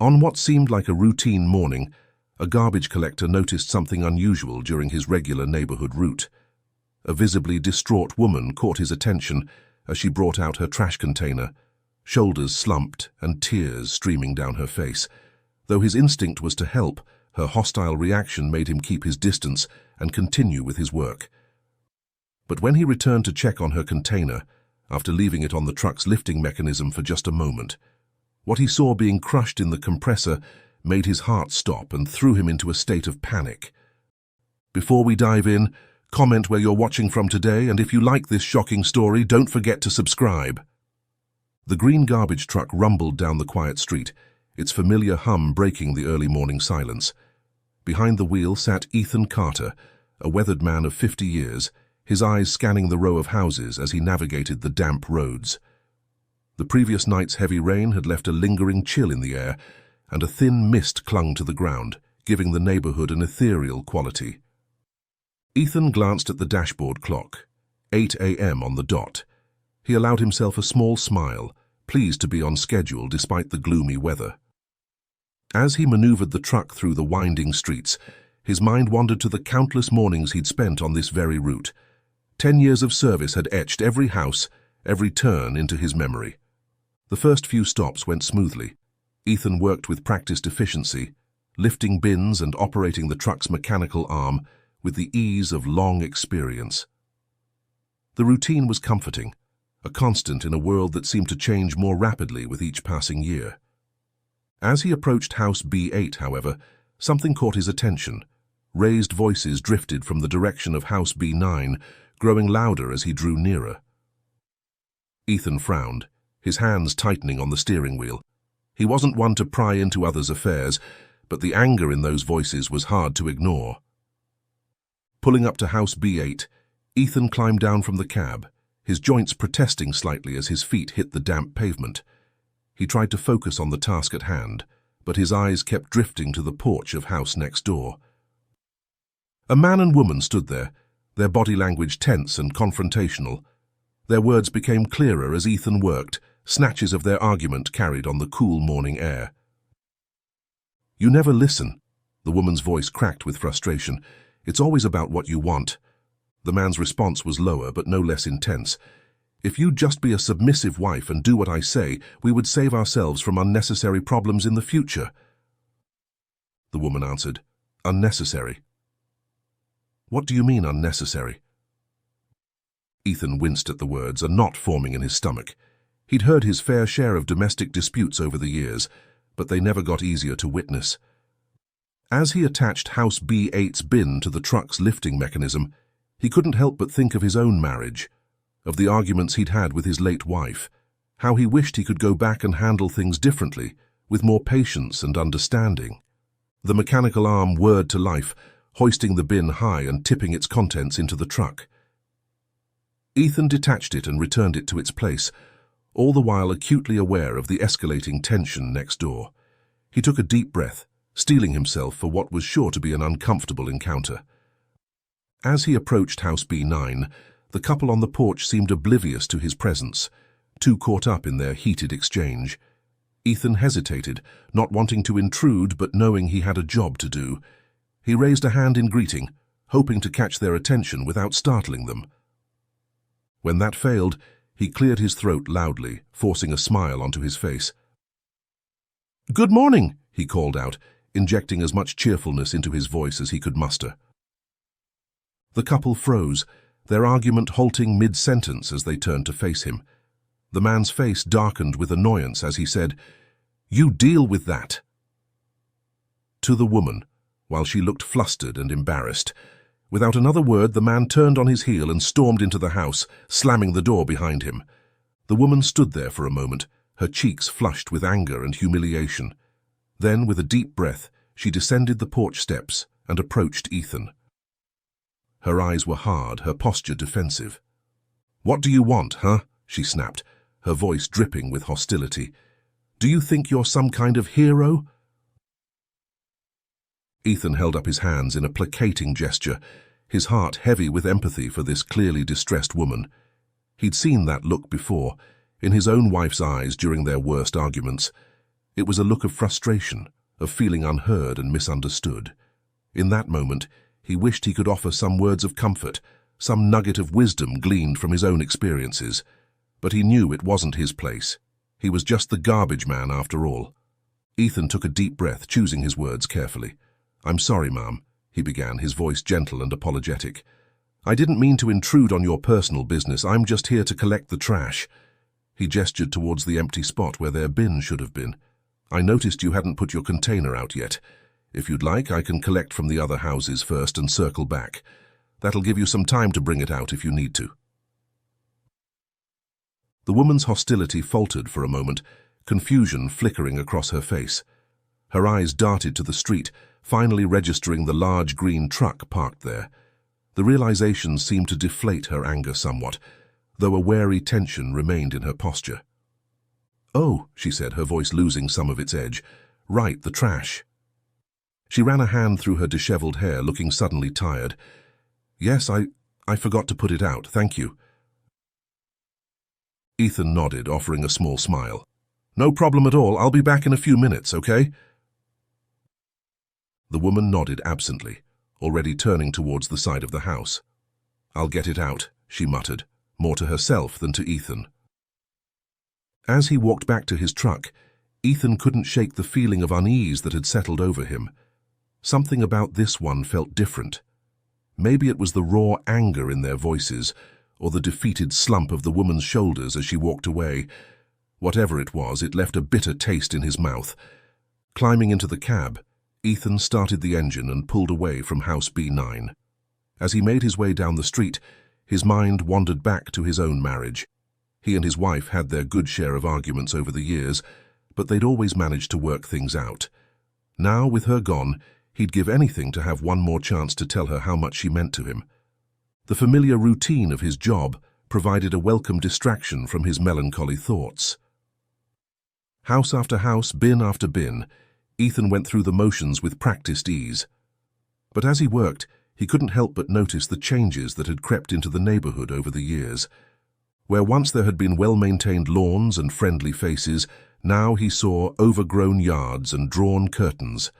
On what seemed like a routine morning, a garbage collector noticed something unusual during his regular neighborhood route. A visibly distraught woman caught his attention as she brought out her trash container, shoulders slumped and tears streaming down her face. Though his instinct was to help, her hostile reaction made him keep his distance and continue with his work. But when he returned to check on her container, after leaving it on the truck's lifting mechanism for just a moment, what he saw being crushed in the compressor made his heart stop and threw him into a state of panic. Before we dive in, comment where you're watching from today, and if you like this shocking story, don't forget to subscribe. The green garbage truck rumbled down the quiet street, its familiar hum breaking the early morning silence. Behind the wheel sat Ethan Carter, a weathered man of 50 years, his eyes scanning the row of houses as he navigated the damp roads. The previous night's heavy rain had left a lingering chill in the air, and a thin mist clung to the ground, giving the neighborhood an ethereal quality. Ethan glanced at the dashboard clock, 8 a.m. on the dot. He allowed himself a small smile, pleased to be on schedule despite the gloomy weather. As he maneuvered the truck through the winding streets, his mind wandered to the countless mornings he'd spent on this very route. 10 years of service had etched every house, every turn into his memory. The first few stops went smoothly. Ethan worked with practiced efficiency, lifting bins and operating the truck's mechanical arm with the ease of long experience. The routine was comforting, a constant in a world that seemed to change more rapidly with each passing year. As he approached House B8, however, something caught his attention. Raised voices drifted from the direction of House B9, growing louder as he drew nearer. Ethan frowned, his hands tightening on the steering wheel. He wasn't one to pry into others' affairs, but the anger in those voices was hard to ignore. Pulling up to House B8, Ethan climbed down from the cab, his joints protesting slightly as his feet hit the damp pavement. He tried to focus on the task at hand, but his eyes kept drifting to the porch of house next door. A man and woman stood there, their body language tense and confrontational. Their words became clearer as Ethan worked, snatches of their argument carried on the cool morning air. "You never listen," the woman's voice cracked with frustration. "It's always about what you want." The man's response was lower but no less intense. "If you'd just be a submissive wife and do what I say, we would save ourselves from unnecessary problems in the future." The woman answered, "Unnecessary." "What do you mean, unnecessary?" Ethan winced at the words, a knot forming in his stomach. He'd heard his fair share of domestic disputes over the years, but they never got easier to witness. As he attached House B8's bin to the truck's lifting mechanism, he couldn't help but think of his own marriage, of the arguments he'd had with his late wife, how he wished he could go back and handle things differently, with more patience and understanding. The mechanical arm whirred to life, hoisting the bin high and tipping its contents into the truck. Ethan detached it and returned it to its place, all the while acutely aware of the escalating tension next door. He took a deep breath, steeling himself for what was sure to be an uncomfortable encounter. As he approached House B9, the couple on the porch seemed oblivious to his presence, too caught up in their heated exchange. Ethan hesitated, not wanting to intrude but knowing he had a job to do. He raised a hand in greeting, hoping to catch their attention without startling them. When that failed, he cleared his throat loudly, forcing a smile onto his face. "Good morning," he called out, injecting as much cheerfulness into his voice as he could muster. The couple froze, their argument halting mid-sentence as they turned to face him. The man's face darkened with annoyance as he said, "You deal with that." To the woman, while she looked flustered and embarrassed. Without another word, the man turned on his heel and stormed into the house, slamming the door behind him. The woman stood there for a moment, her cheeks flushed with anger and humiliation. Then, with a deep breath, she descended the porch steps and approached Ethan. Her eyes were hard, her posture defensive. "What do you want, huh?" she snapped, her voice dripping with hostility. "Do you think you're some kind of hero?" Ethan held up his hands in a placating gesture, his heart heavy with empathy for this clearly distressed woman. He'd seen that look before, in his own wife's eyes during their worst arguments. It was a look of frustration, of feeling unheard and misunderstood. In that moment, he wished he could offer some words of comfort, some nugget of wisdom gleaned from his own experiences. But he knew it wasn't his place. He was just the garbage man after all. Ethan took a deep breath, choosing his words carefully. "I'm sorry, Ma'am," he began, his voice gentle and apologetic. "I didn't mean to intrude on your personal business. I'm just here to collect the trash." He gestured towards the empty spot where their bin should have been. "I noticed you hadn't put your container out yet. If you'd like, I can collect from the other houses first and circle back. That'll give you some time to bring it out if you need to." The woman's hostility faltered for a moment, confusion flickering across her face. Her eyes darted to the street, finally registering the large green truck parked there. The realization seemed to deflate her anger somewhat, though a wary tension remained in her posture. "Oh," she said, her voice losing some of its edge. "Right, the trash." She ran a hand through her disheveled hair, looking suddenly tired. "Yes, I forgot to put it out, thank you." Ethan nodded, offering a small smile. "No problem at all. I'll be back in a few minutes, okay?" The woman nodded absently, already turning towards the side of the house. "I'll get it out," she muttered, more to herself than to Ethan. As he walked back to his truck, Ethan couldn't shake the feeling of unease that had settled over him. Something about this one felt different. Maybe it was the raw anger in their voices, or the defeated slump of the woman's shoulders as she walked away. Whatever it was, it left a bitter taste in his mouth. Climbing into the cab, Ethan started the engine and pulled away from House B9. As he made his way down the street, his mind wandered back to his own marriage. He and his wife had their good share of arguments over the years, but they'd always managed to work things out. Now, with her gone, he'd give anything to have one more chance to tell her how much she meant to him. The familiar routine of his job provided a welcome distraction from his melancholy thoughts. House after house, bin after bin, Ethan went through the motions with practiced ease. But as he worked, he couldn't help but notice the changes that had crept into the neighborhood over the years. Where once there had been well-maintained lawns and friendly faces, now he saw overgrown yards and drawn curtains.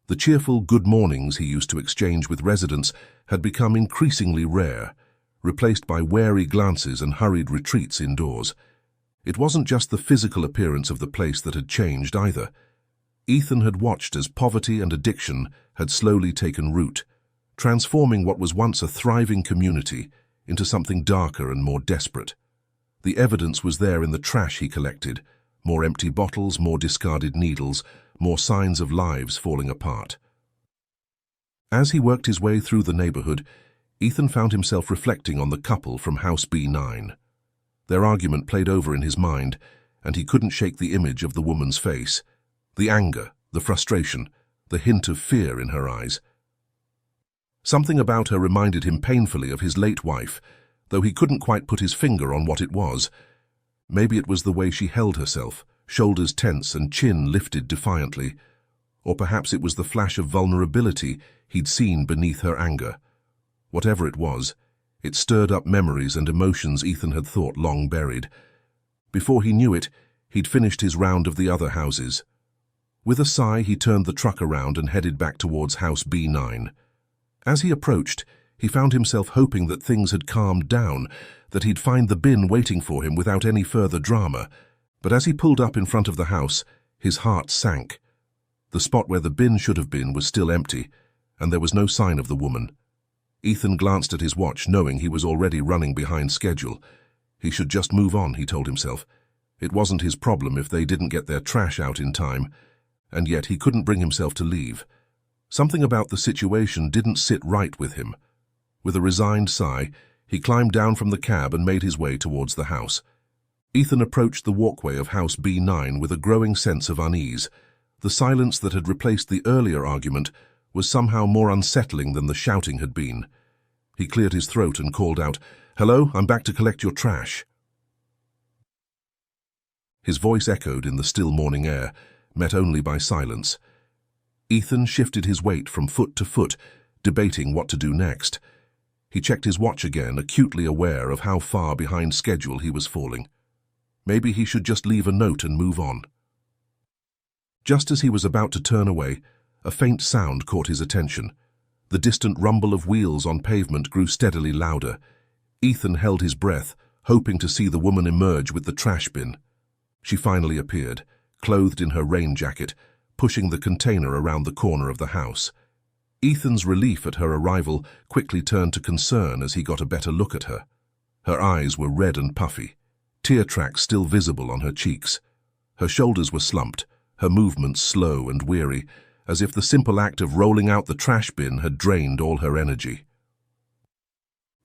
The cheerful good mornings he used to exchange with residents had become increasingly rare, replaced by wary glances and hurried retreats indoors. It wasn't just the physical appearance of the place that had changed either. Ethan had watched as poverty and addiction had slowly taken root, transforming what was once a thriving community into something darker and more desperate. The evidence was there in the trash he collected: more empty bottles, more discarded needles, more signs of lives falling apart. As he worked his way through the neighborhood, Ethan found himself reflecting on the couple from House B9. Their argument played over in his mind, and he couldn't shake the image of the woman's face. The anger, the frustration, the hint of fear in her eyes. Something about her reminded him painfully of his late wife, though he couldn't quite put his finger on what it was. Maybe it was the way she held herself, shoulders tense and chin lifted defiantly. Or perhaps it was the flash of vulnerability he'd seen beneath her anger. Whatever it was, it stirred up memories and emotions Ethan had thought long buried. Before he knew it, he'd finished his round of the other houses. With a sigh, he turned the truck around and headed back towards House B9. As he approached, he found himself hoping that things had calmed down, that he'd find the bin waiting for him without any further drama. But as he pulled up in front of the house, his heart sank. The spot where the bin should have been was still empty, and there was no sign of the woman. Ethan glanced at his watch, knowing he was already running behind schedule. He should just move on, he told himself. It wasn't his problem if they didn't get their trash out in time, and yet he couldn't bring himself to leave. Something about the situation didn't sit right with him. With a resigned sigh, he climbed down from the cab and made his way towards the house. Ethan approached the walkway of House B9 with a growing sense of unease. The silence that had replaced the earlier argument was somehow more unsettling than the shouting had been. He cleared his throat and called out, "Hello, I'm back to collect your trash." His voice echoed in the still morning air, met only by silence. Ethan shifted his weight from foot to foot, debating what to do next. He checked his watch again, acutely aware of how far behind schedule he was falling. Maybe he should just leave a note and move on. Just as he was about to turn away, a faint sound caught his attention. The distant rumble of wheels on pavement grew steadily louder. Ethan held his breath, hoping to see the woman emerge with the trash bin. She finally appeared, clothed in her rain jacket, pushing the container around the corner of the house. Ethan's relief at her arrival quickly turned to concern as he got a better look at her. Her eyes were red and puffy, tear tracks still visible on her cheeks. Her shoulders were slumped, her movements slow and weary, as if the simple act of rolling out the trash bin had drained all her energy.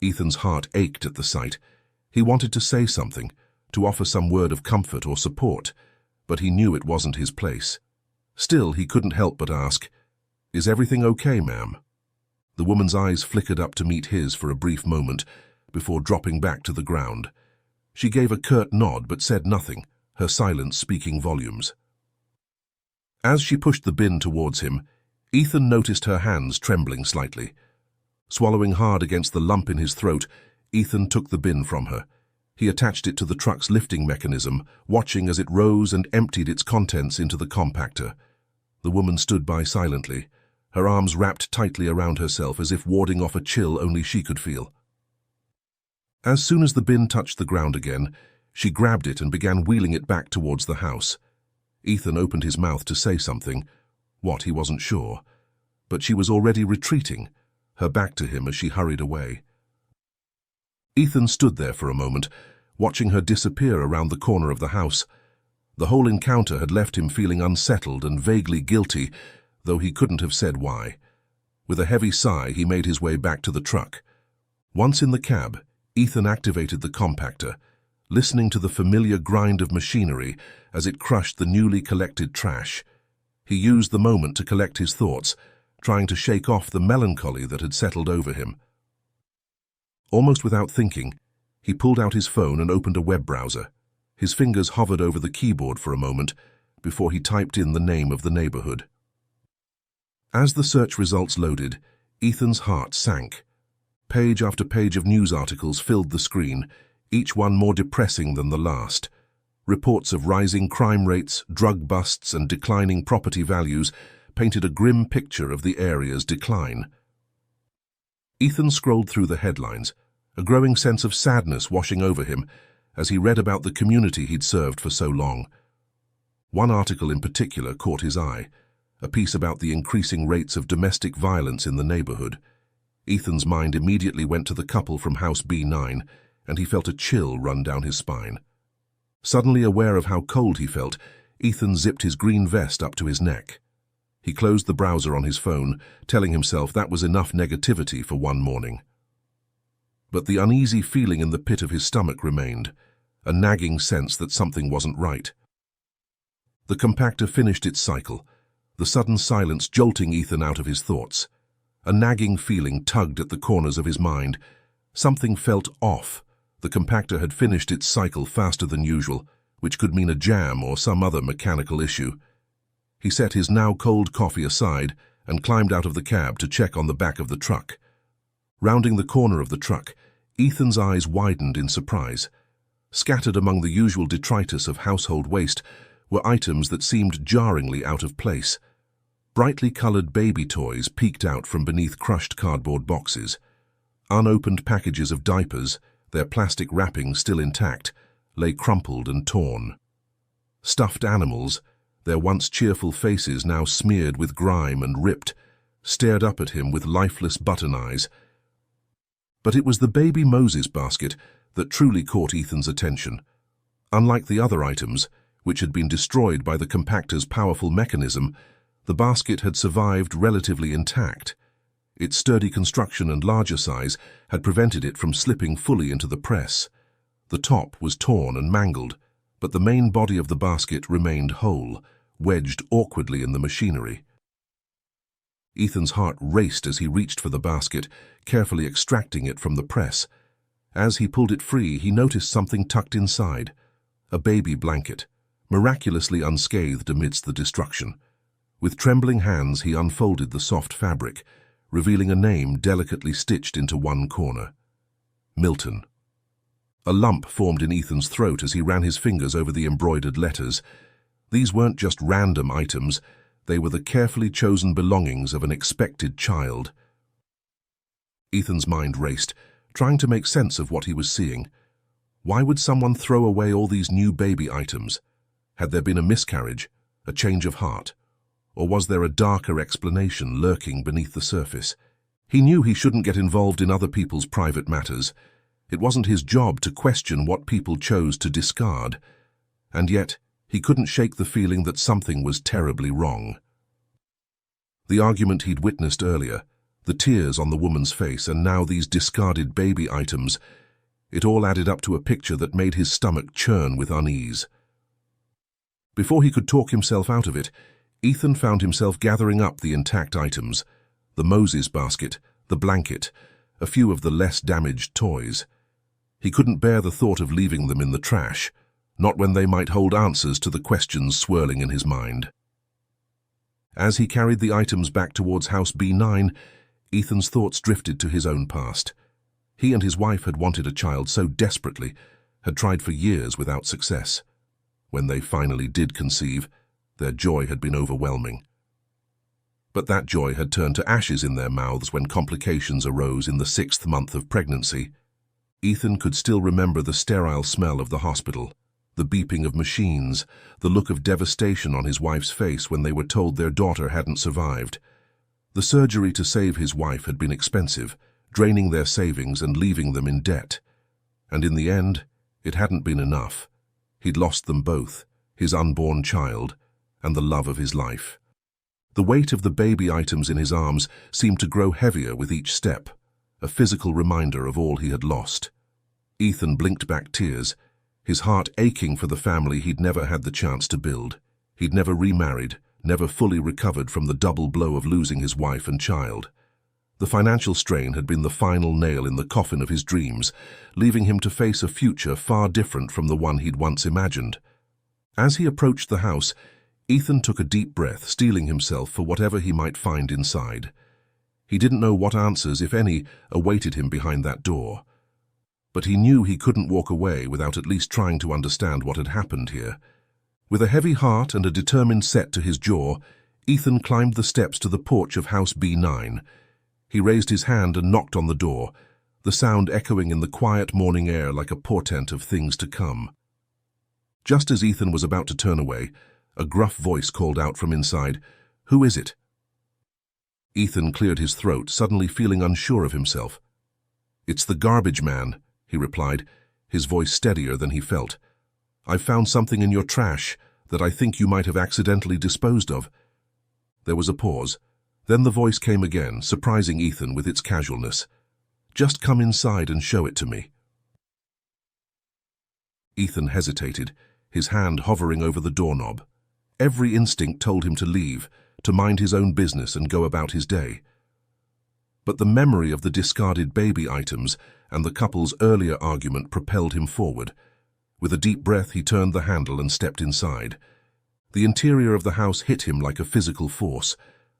Ethan's heart ached at the sight. He wanted to say something, to offer some word of comfort or support, but he knew it wasn't his place. Still, he couldn't help but ask, "Is everything okay, ma'am?" The woman's eyes flickered up to meet his for a brief moment, before dropping back to the ground. She gave a curt nod but said nothing, her silence speaking volumes. As she pushed the bin towards him, Ethan noticed her hands trembling slightly. Swallowing hard against the lump in his throat, Ethan took the bin from her. He attached it to the truck's lifting mechanism, watching as it rose and emptied its contents into the compactor. The woman stood by silently, her arms wrapped tightly around herself as if warding off a chill only she could feel. As soon as the bin touched the ground again, she grabbed it and began wheeling it back towards the house. Ethan opened his mouth to say something, what he wasn't sure, but she was already retreating, her back to him as she hurried away. Ethan stood there for a moment, watching her disappear around the corner of the house. The whole encounter had left him feeling unsettled and vaguely guilty, though he couldn't have said why. With a heavy sigh, he made his way back to the truck. Once in the cab, Ethan activated the compactor, listening to the familiar grind of machinery as it crushed the newly collected trash. He used the moment to collect his thoughts, trying to shake off the melancholy that had settled over him. Almost without thinking, he pulled out his phone and opened a web browser. His fingers hovered over the keyboard for a moment before he typed in the name of the neighborhood. As the search results loaded, Ethan's heart sank. Page after page of news articles filled the screen, each one more depressing than the last. Reports of rising crime rates, drug busts, and declining property values painted a grim picture of the area's decline. Ethan scrolled through the headlines, a growing sense of sadness washing over him as he read about the community he'd served for so long. One article in particular caught his eye, a piece about the increasing rates of domestic violence in the neighborhood. Ethan's mind immediately went to the couple from House B9, and he felt a chill run down his spine. Suddenly aware of how cold he felt, Ethan zipped his green vest up to his neck. He closed the browser on his phone, telling himself that was enough negativity for one morning. But the uneasy feeling in the pit of his stomach remained, a nagging sense that something wasn't right. The compactor finished its cycle, the sudden silence jolting Ethan out of his thoughts. A nagging feeling tugged at the corners of his mind. Something felt off. The compactor had finished its cycle faster than usual, which could mean a jam or some other mechanical issue. He set his now cold coffee aside and climbed out of the cab to check on the back of the truck. Rounding the corner of the truck, Ethan's eyes widened in surprise. Scattered among the usual detritus of household waste were items that seemed jarringly out of place. Brightly colored baby toys peeked out from beneath crushed cardboard boxes. Unopened packages of diapers, their plastic wrapping still intact, lay crumpled and torn. Stuffed animals, their once cheerful faces now smeared with grime and ripped, stared up at him with lifeless button eyes. But it was the baby Moses basket that truly caught Ethan's attention. Unlike the other items, which had been destroyed by the compactor's powerful mechanism, the basket had survived relatively intact. Its sturdy construction and larger size had prevented it from slipping fully into the press. The top was torn and mangled, but the main body of the basket remained whole, wedged awkwardly in the machinery. Ethan's heart raced as he reached for the basket, carefully extracting it from the press. As he pulled it free, he noticed something tucked inside, a baby blanket, miraculously unscathed amidst the destruction. With trembling hands, he unfolded the soft fabric, revealing a name delicately stitched into one corner. Milton. A lump formed in Ethan's throat as he ran his fingers over the embroidered letters. These weren't just random items, they were the carefully chosen belongings of an expected child. Ethan's mind raced, trying to make sense of what he was seeing. Why would someone throw away all these new baby items? Had there been a miscarriage, a change of heart? Or was there a darker explanation lurking beneath the surface? He knew he shouldn't get involved in other people's private matters. It wasn't his job to question what people chose to discard. And yet, he couldn't shake the feeling that something was terribly wrong. The argument he'd witnessed earlier, the tears on the woman's face, and now these discarded baby items, it all added up to a picture that made his stomach churn with unease. Before he could talk himself out of it, Ethan found himself gathering up the intact items, the Moses basket, the blanket, a few of the less damaged toys. He couldn't bear the thought of leaving them in the trash, not when they might hold answers to the questions swirling in his mind. As he carried the items back towards House B9, Ethan's thoughts drifted to his own past. He and his wife had wanted a child so desperately, had tried for years without success. When they finally did conceive, their joy had been overwhelming. But that joy had turned to ashes in their mouths when complications arose in the 6th month of pregnancy. Ethan could still remember the sterile smell of the hospital, the beeping of machines, the look of devastation on his wife's face when they were told their daughter hadn't survived. The surgery to save his wife had been expensive, draining their savings and leaving them in debt. And in the end, it hadn't been enough. He'd lost them both, his unborn child, and the love of his life. The weight of the baby items in his arms seemed to grow heavier with each step, a physical reminder of all he had lost. Ethan blinked back tears, his heart aching for the family he'd never had the chance to build. He'd never remarried, never fully recovered from the double blow of losing his wife and child. The financial strain had been the final nail in the coffin of his dreams, leaving him to face a future far different from the one he'd once imagined. As he approached the house, Ethan took a deep breath, steeling himself for whatever he might find inside. He didn't know what answers, if any, awaited him behind that door. But he knew he couldn't walk away without at least trying to understand what had happened here. With a heavy heart and a determined set to his jaw, Ethan climbed the steps to the porch of House B9. He raised his hand and knocked on the door, the sound echoing in the quiet morning air like a portent of things to come. Just as Ethan was about to turn away, a gruff voice called out from inside, "Who is it?" Ethan cleared his throat, suddenly feeling unsure of himself. "It's the garbage man," he replied, his voice steadier than he felt. "I've found something in your trash that I think you might have accidentally disposed of." There was a pause. Then the voice came again, surprising Ethan with its casualness. "Just come inside and show it to me." Ethan hesitated, his hand hovering over the doorknob. Every instinct told him to leave, to mind his own business and go about his day. But the memory of the discarded baby items and the couple's earlier argument propelled him forward. With a deep breath, he turned the handle and stepped inside. The interior of the house hit him like a physical force.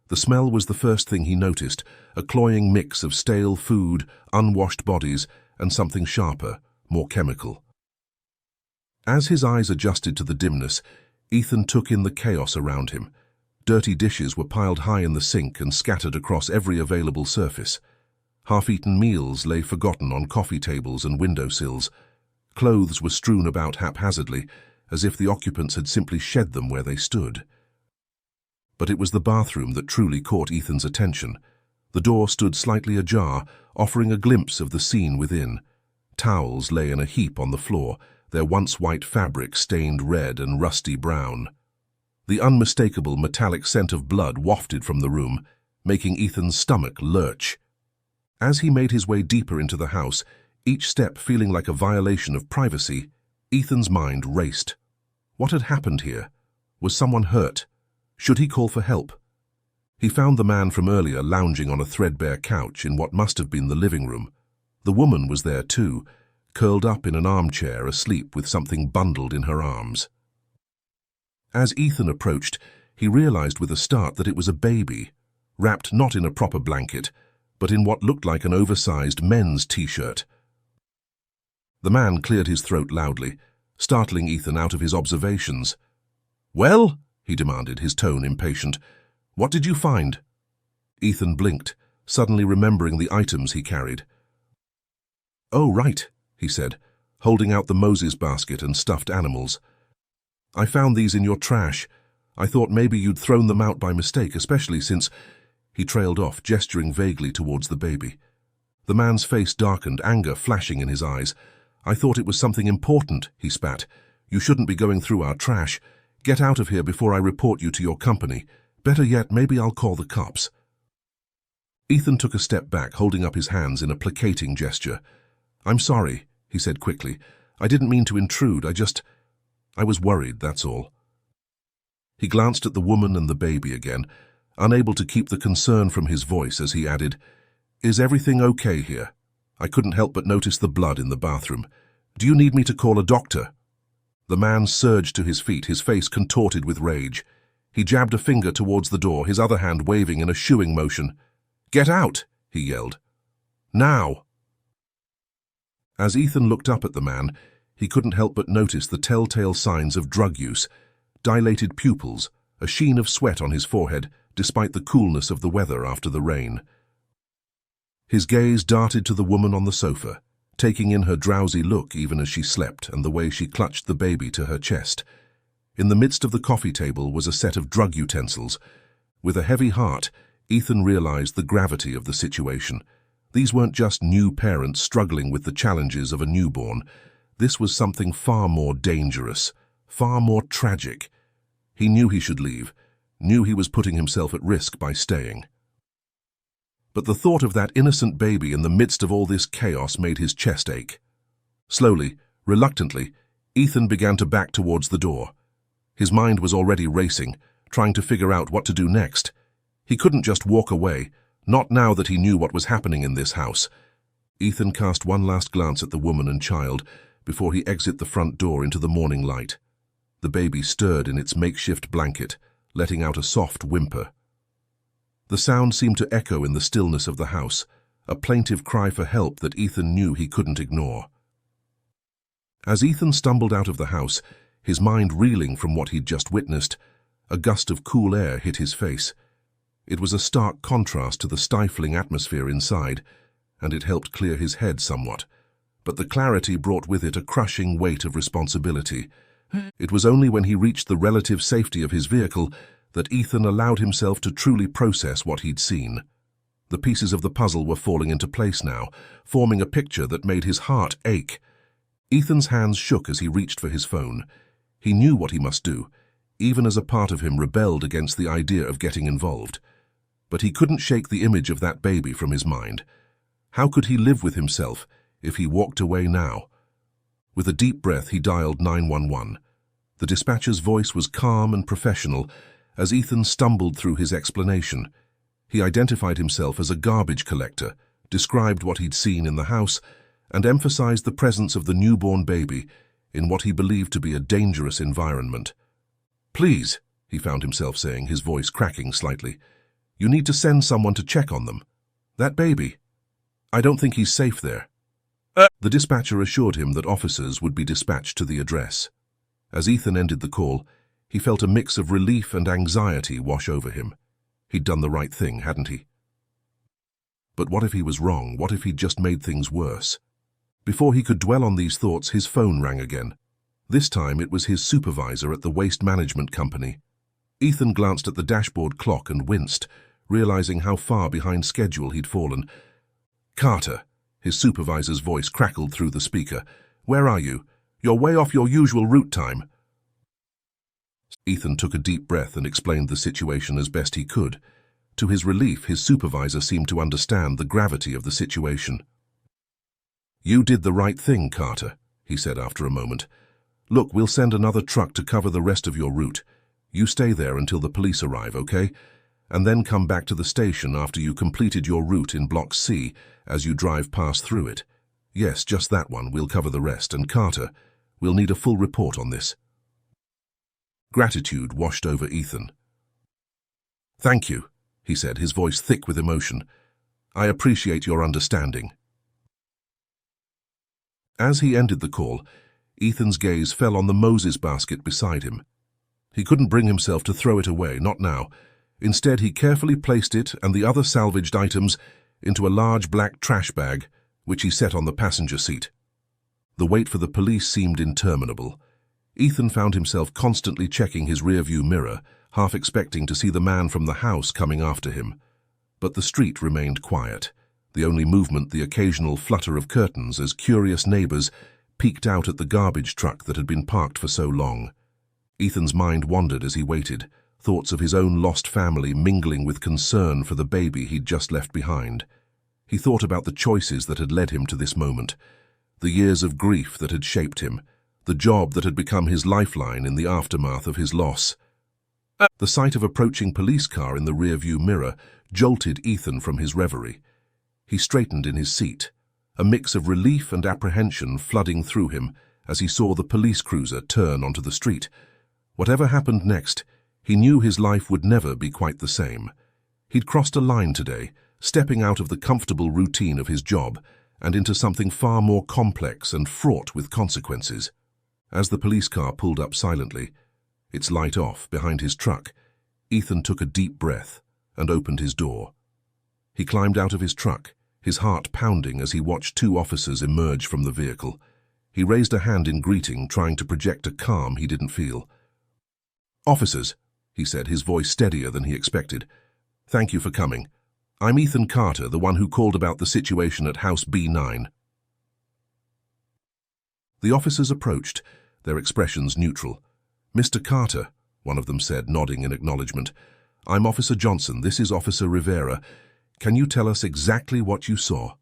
The smell was the first thing he noticed, a cloying mix of stale food, unwashed bodies, and something sharper, more chemical. As his eyes adjusted to the dimness, Ethan took in the chaos around him. Dirty dishes were piled high in the sink and scattered across every available surface. Half-eaten meals lay forgotten on coffee tables and windowsills. Clothes were strewn about haphazardly, as if the occupants had simply shed them where they stood. But it was the bathroom that truly caught Ethan's attention. The door stood slightly ajar, offering a glimpse of the scene within. Towels lay in a heap on the floor, their once white fabric stained red and rusty brown. The unmistakable metallic scent of blood wafted from the room, making Ethan's stomach lurch. As he made his way deeper into the house, each step feeling like a violation of privacy, Ethan's mind raced. What had happened here? Was someone hurt? Should he call for help? He found the man from earlier lounging on a threadbare couch in what must have been the living room. The woman was there too, curled up in an armchair, asleep with something bundled in her arms. As Ethan approached, he realized with a start that it was a baby, wrapped not in a proper blanket, but in what looked like an oversized men's t-shirt. The man cleared his throat loudly, startling Ethan out of his observations. Well, he demanded, his tone impatient. What did you find? Ethan blinked, suddenly remembering the items he carried. Oh, right, he said, holding out the Moses basket and stuffed animals. I found these in your trash. I thought maybe you'd thrown them out by mistake, especially since— He trailed off, gesturing vaguely towards the baby. The man's face darkened, anger flashing in his eyes. I thought it was something important, he spat. You shouldn't be going through our trash. Get out of here before I report you to your company. Better yet, maybe I'll call the cops. Ethan took a step back, holding up his hands in a placating gesture. I'm sorry, he said quickly. I didn't mean to intrude. I was worried, that's all. He glanced at the woman and the baby again, unable to keep the concern from his voice as he added, Is everything okay here? I couldn't help but notice the blood in the bathroom. Do you need me to call a doctor? The man surged to his feet, his face contorted with rage. He jabbed a finger towards the door, his other hand waving in a shooing motion. Get out, he yelled. Now! As Ethan looked up at the man, he couldn't help but notice the telltale signs of drug use, dilated pupils, a sheen of sweat on his forehead, despite the coolness of the weather after the rain. His gaze darted to the woman on the sofa, taking in her drowsy look even as she slept and the way she clutched the baby to her chest. In the midst of the coffee table was a set of drug utensils. With a heavy heart, Ethan realized the gravity of the situation. These weren't just new parents struggling with the challenges of a newborn. This was something far more dangerous, far more tragic. He knew he should leave, knew he was putting himself at risk by staying. But the thought of that innocent baby in the midst of all this chaos made his chest ache. Slowly, reluctantly, Ethan began to back towards the door. His mind was already racing, trying to figure out what to do next. He couldn't just walk away, not now that he knew what was happening in this house. Ethan cast one last glance at the woman and child before he exited the front door into the morning light. The baby stirred in its makeshift blanket, letting out a soft whimper. The sound seemed to echo in the stillness of the house, a plaintive cry for help that Ethan knew he couldn't ignore. As Ethan stumbled out of the house, his mind reeling from what he'd just witnessed, a gust of cool air hit his face. It was a stark contrast to the stifling atmosphere inside, and it helped clear his head somewhat. But the clarity brought with it a crushing weight of responsibility. It was only when he reached the relative safety of his vehicle that Ethan allowed himself to truly process what he'd seen. The pieces of the puzzle were falling into place now, forming a picture that made his heart ache. Ethan's hands shook as he reached for his phone. He knew what he must do, even as a part of him rebelled against the idea of getting involved. But he couldn't shake the image of that baby from his mind. How could he live with himself if he walked away now? With a deep breath, he dialed 911. The dispatcher's voice was calm and professional as Ethan stumbled through his explanation. He identified himself as a garbage collector, described what he'd seen in the house, and emphasized the presence of the newborn baby in what he believed to be a dangerous environment. Please, he found himself saying, his voice cracking slightly, you need to send someone to check on them. That baby, I don't think he's safe there. The dispatcher assured him that officers would be dispatched to the address. As Ethan ended the call, he felt a mix of relief and anxiety wash over him. He'd done the right thing, hadn't he? But what if he was wrong? What if he'd just made things worse? Before he could dwell on these thoughts, his phone rang again. This time it was his supervisor at the waste management company. Ethan glanced at the dashboard clock and winced, realizing how far behind schedule he'd fallen. Carter, his supervisor's voice crackled through the speaker. Where are you? You're way off your usual route time. Ethan took a deep breath and explained the situation as best he could. To his relief, his supervisor seemed to understand the gravity of the situation. You did the right thing, Carter, he said after a moment. Look, we'll send another truck to cover the rest of your route. You stay there until the police arrive, okay? And then come back to the station after you completed your route in Block C as you drive past through it. Yes, just that one. We'll cover the rest. And Carter, we'll need a full report on this. Gratitude washed over Ethan. Thank you, he said, his voice thick with emotion. I appreciate your understanding. As he ended the call, Ethan's gaze fell on the Moses basket beside him. He couldn't bring himself to throw it away, not now. Instead, he carefully placed it and the other salvaged items into a large black trash bag, which he set on the passenger seat. The wait for the police seemed interminable. Ethan found himself constantly checking his rearview mirror, half expecting to see the man from the house coming after him. But the street remained quiet, the only movement the occasional flutter of curtains as curious neighbors peeked out at the garbage truck that had been parked for so long. Ethan's mind wandered as he waited, thoughts of his own lost family mingling with concern for the baby he'd just left behind. He thought about the choices that had led him to this moment, the years of grief that had shaped him, the job that had become his lifeline in the aftermath of his loss. The sight of approaching police car in the rearview mirror jolted Ethan from his reverie. He straightened in his seat, a mix of relief and apprehension flooding through him as he saw the police cruiser turn onto the street. Whatever happened next, he knew his life would never be quite the same. He'd crossed a line today, stepping out of the comfortable routine of his job and into something far more complex and fraught with consequences. As the police car pulled up silently, its light off behind his truck, Ethan took a deep breath and opened his door. He climbed out of his truck, his heart pounding as he watched two officers emerge from the vehicle. He raised a hand in greeting, trying to project a calm he didn't feel. "Officers," he said, his voice steadier than he expected. "Thank you for coming. I'm Ethan Carter, the one who called about the situation at House B9. The officers approached, their expressions neutral. "Mr. Carter," one of them said, nodding in acknowledgement. "I'm Officer Johnson. This is Officer Rivera. Can you tell us exactly what you saw?"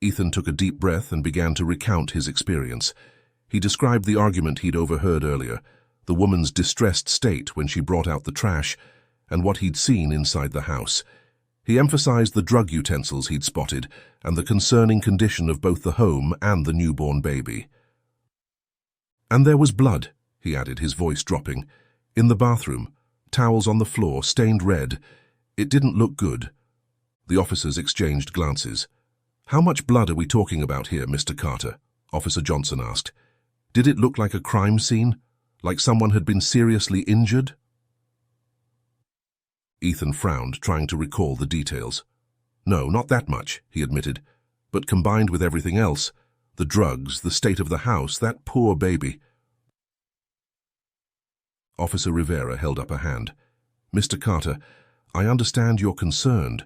Ethan took a deep breath and began to recount his experience. He described the argument he'd overheard earlier, the woman's distressed state when she brought out the trash, and what he'd seen inside the house. He emphasized the drug utensils he'd spotted and the concerning condition of both the home and the newborn baby. "And there was blood," he added, his voice dropping. "In the bathroom, towels on the floor, stained red. It didn't look good." The officers exchanged glances. "How much blood are we talking about here, Mr. Carter?" Officer Johnson asked. "Did it look like a crime scene? Like someone had been seriously injured?" Ethan frowned, trying to recall the details. "No, not that much," he admitted. "But combined with everything else, the drugs, the state of the house, that poor baby." Officer Rivera held up a hand. "Mr. Carter, I understand you're concerned,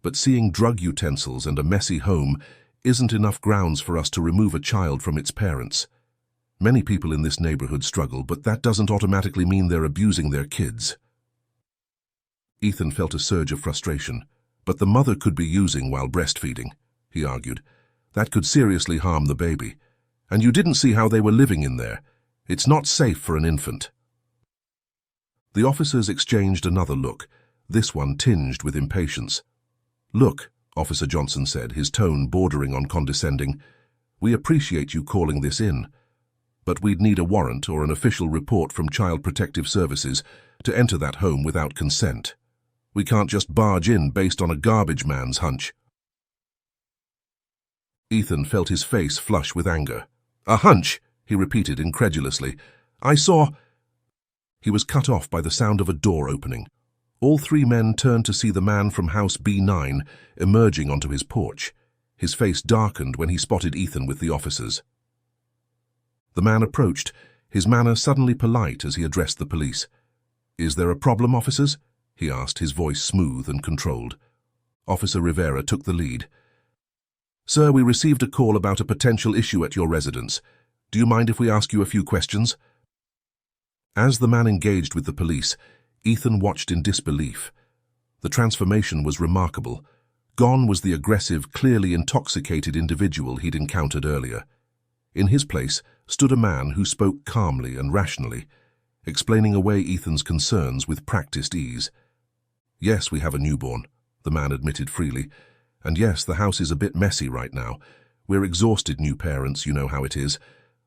but seeing drug utensils and a messy home isn't enough grounds for us to remove a child from its parents. Many people in this neighborhood struggle, but that doesn't automatically mean they're abusing their kids." Ethan felt a surge of frustration. "But the mother could be using while breastfeeding," he argued. "That could seriously harm the baby. And you didn't see how they were living in there. It's not safe for an infant." The officers exchanged another look, this one tinged with impatience. "Look," Officer Johnson said, his tone bordering on condescending, "we appreciate you calling this in, but we'd need a warrant or an official report from Child Protective Services to enter that home without consent. We can't just barge in based on a garbage man's hunch." Ethan felt his face flush with anger. "A hunch?" he repeated incredulously. "I saw—" He was cut off by the sound of a door opening. All three men turned to see the man from House B9 emerging onto his porch. His face darkened when he spotted Ethan with the officers. The man approached, his manner suddenly polite as he addressed the police. "Is there a problem, officers?" he asked, his voice smooth and controlled. Officer Rivera took the lead. "Sir, we received a call about a potential issue at your residence. Do you mind if we ask you a few questions?" As the man engaged with the police, Ethan watched in disbelief. The transformation was remarkable. Gone was the aggressive, clearly intoxicated individual he'd encountered earlier. In his place stood a man who spoke calmly and rationally, explaining away Ethan's concerns with practiced ease. "Yes, we have a newborn," the man admitted freely. "And yes, the house is a bit messy right now. We're exhausted new parents, you know how it is.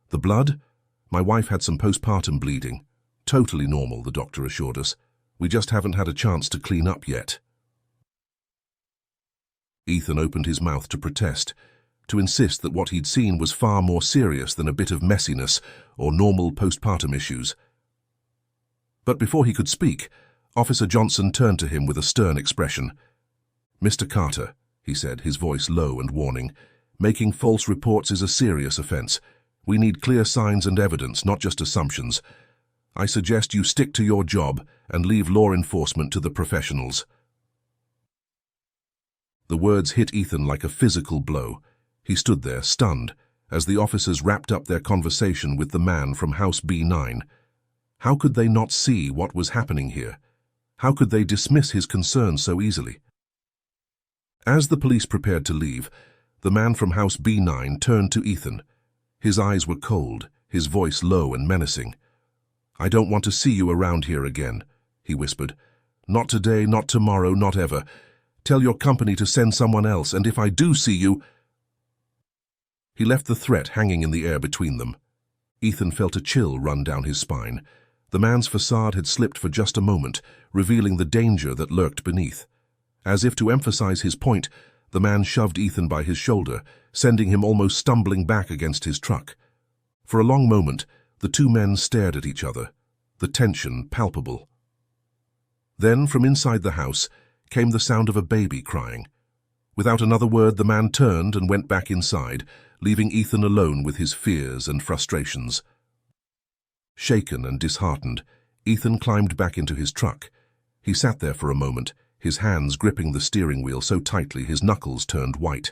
The blood? My wife had some postpartum bleeding. Totally normal, the doctor assured us. We just haven't had a chance to clean up yet." Ethan opened his mouth to protest, to insist that what he'd seen was far more serious than a bit of messiness or normal postpartum issues. But before he could speak, Officer Johnson turned to him with a stern expression. "Mr. Carter," he said, his voice low and warning, "making false reports is a serious offense. We need clear signs and evidence, not just assumptions. I suggest you stick to your job and leave law enforcement to the professionals." The words hit Ethan like a physical blow. He stood there, stunned, as the officers wrapped up their conversation with the man from House B9. How could they not see what was happening here? How could they dismiss his concerns so easily? As the police prepared to leave, the man from House B9 turned to Ethan. His eyes were cold, his voice low and menacing. "I don't want to see you around here again," he whispered. "Not today, not tomorrow, not ever. Tell your company to send someone else, and if I do see you—" He left the threat hanging in the air between them. Ethan felt a chill run down his spine. The man's facade had slipped for just a moment, revealing the danger that lurked beneath. As if to emphasize his point, the man shoved Ethan by his shoulder, sending him almost stumbling back against his truck. For a long moment, the two men stared at each other, the tension palpable. Then, from inside the house, came the sound of a baby crying. Without another word, the man turned and went back inside, leaving Ethan alone with his fears and frustrations. Shaken and disheartened, Ethan climbed back into his truck. He sat there for a moment, his hands gripping the steering wheel so tightly his knuckles turned white.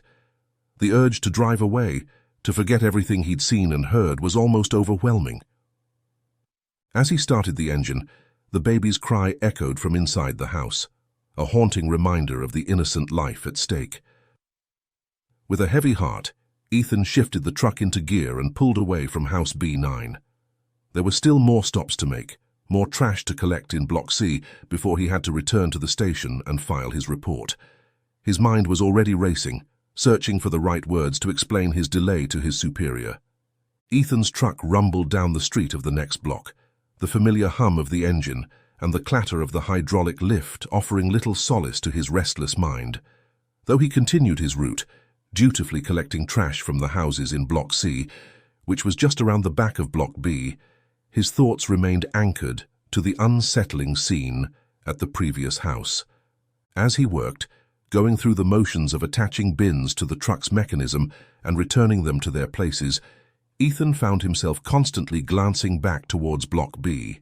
The urge to drive away, to forget everything he'd seen and heard, was almost overwhelming. As he started the engine, the baby's cry echoed from inside the house, a haunting reminder of the innocent life at stake. With a heavy heart, Ethan shifted the truck into gear and pulled away from House B9. There were still more stops to make, more trash to collect in Block C before he had to return to the station and file his report. His mind was already racing, searching for the right words to explain his delay to his superior. Ethan's truck rumbled down the street of the next block, the familiar hum of the engine and the clatter of the hydraulic lift offering little solace to his restless mind. Though he continued his route, dutifully collecting trash from the houses in Block C, which was just around the back of Block B, his thoughts remained anchored to the unsettling scene at the previous house. As he worked, going through the motions of attaching bins to the truck's mechanism and returning them to their places, Ethan found himself constantly glancing back towards Block B.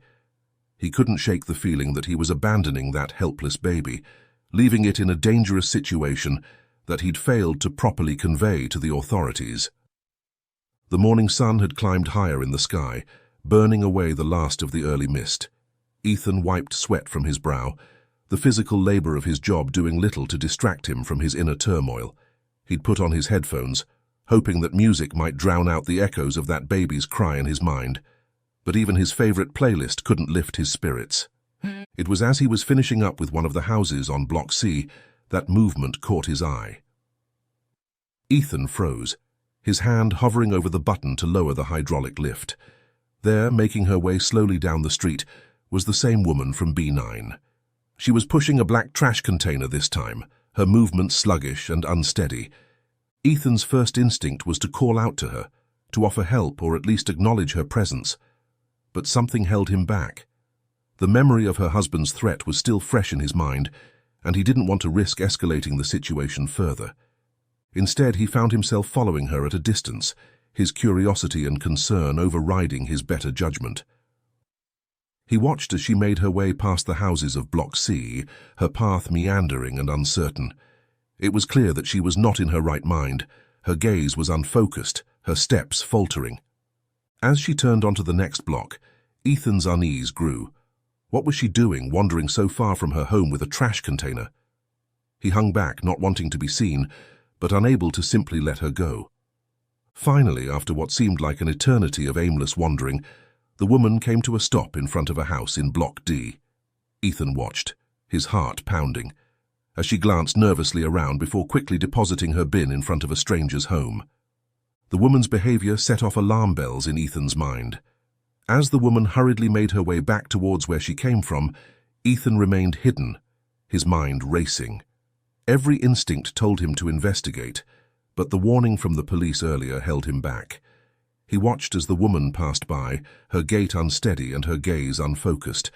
He couldn't shake the feeling that he was abandoning that helpless baby, leaving it in a dangerous situation that he'd failed to properly convey to the authorities. The morning sun had climbed higher in the sky, burning away the last of the early mist. Ethan wiped sweat from his brow, the physical labor of his job doing little to distract him from his inner turmoil. He'd put on his headphones, hoping that music might drown out the echoes of that baby's cry in his mind. But even his favorite playlist couldn't lift his spirits. It was as he was finishing up with one of the houses on Block C that movement caught his eye. Ethan froze, his hand hovering over the button to lower the hydraulic lift. There, making her way slowly down the street, was the same woman from B9. She was pushing a black trash container this time, her movements sluggish and unsteady. Ethan's first instinct was to call out to her, to offer help or at least acknowledge her presence. But something held him back. The memory of her husband's threat was still fresh in his mind, and he didn't want to risk escalating the situation further. Instead, he found himself following her at a distance, his curiosity and concern overriding his better judgment. He watched as she made her way past the houses of Block C, her path meandering and uncertain. It was clear that she was not in her right mind. Her gaze was unfocused, her steps faltering. As she turned onto the next block, Ethan's unease grew. What was she doing, wandering so far from her home with a trash container? He hung back, not wanting to be seen, but unable to simply let her go. Finally, after what seemed like an eternity of aimless wandering, the woman came to a stop in front of a house in Block D. Ethan watched, his heart pounding, as she glanced nervously around before quickly depositing her bin in front of a stranger's home. The woman's behavior set off alarm bells in Ethan's mind. As the woman hurriedly made her way back towards where she came from, Ethan remained hidden, his mind racing. Every instinct told him to investigate, but the warning from the police earlier held him back. He watched as the woman passed by, her gait unsteady and her gaze unfocused,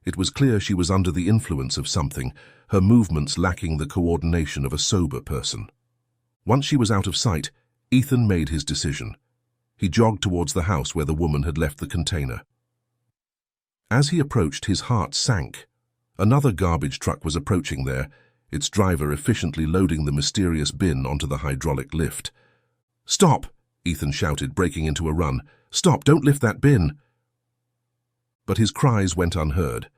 It was clear she was under the influence of something, her movements lacking the coordination of a sober person. Once she was out of sight, Ethan made his decision. He jogged towards the house where the woman had left the container. As he approached, his heart sank. Another garbage truck was approaching there, its driver efficiently loading the mysterious bin onto the hydraulic lift. "Stop!" Ethan shouted, breaking into a run. "Stop! Don't lift that bin!" But his cries went unheard.